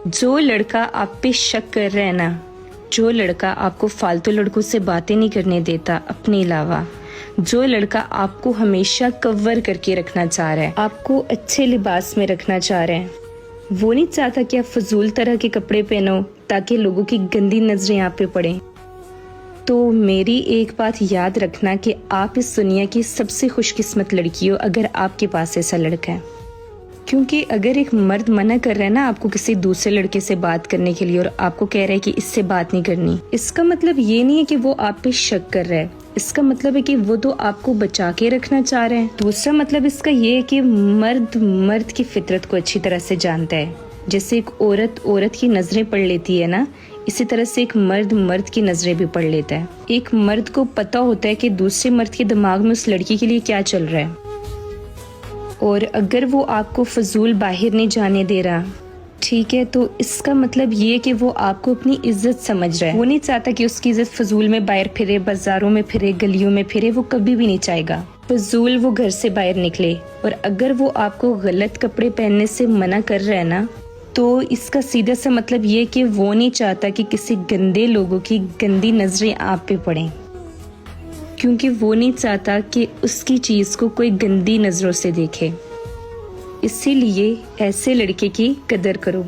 जो लड़का आप पे शक कर रहा है ना, जो लड़का आपको फालतू लड़कों से बातें नहीं करने देता अपने अलावा, जो लड़का आपको हमेशा कवर करके रखना चाह रहा है, आपको अच्छे लिबास में रखना चाह रहा है, वो नहीं चाहता कि आप फजूल तरह के कपड़े पहनो ताकि लोगों की गंदी नजरें आप पे पड़ें, तो मेरी एक बात याद रखना कि आप इस दुनिया की सबसे खुशकिस्मत लड़की हो अगर आपके पास ऐसा लड़का है। क्योंकि अगर एक मर्द मना कर रहा है ना आपको किसी दूसरे लड़के से बात करने के लिए और आपको कह रहा है कि इससे बात नहीं करनी, इसका मतलब ये नहीं है कि वो आप पे शक कर रहा है, इसका मतलब है कि वो तो आपको बचा के रखना चाह रहे हैं। दूसरा मतलब इसका ये है कि मर्द की फितरत को अच्छी तरह से जानता है। जैसे एक औरत की नजरें पढ़ लेती है ना, इसी तरह से एक मर्द की नजरें भी पढ़ लेता है। एक मर्द को पता होता है कि दूसरे मर्द के दिमाग में उस लड़की के लिए क्या चल रहा है, और अगर वो आपको फजूल बाहर नहीं जाने दे रहा, ठीक है, तो इसका मतलब ये कि वो आपको अपनी इज्जत समझ रहा है। वो नहीं चाहता कि उसकी इज्जत फजूल में बाहर फिरे, बाजारों में फिरे, गलियों में फिरे, वो कभी भी नहीं चाहेगा फजूल वो घर से बाहर निकले। और अगर वो आपको गलत कपड़े पहनने से मना कर रहा है ना, तो इसका सीधा सा मतलब ये कि वो नहीं चाहता कि किसी गंदे लोगों की गंदी नजरें आप पे पड़ें, क्योंकि वो नहीं चाहता कि उसकी चीज को कोई गंदी नजरों से देखे। इसीलिए ऐसे लड़के की कदर करो।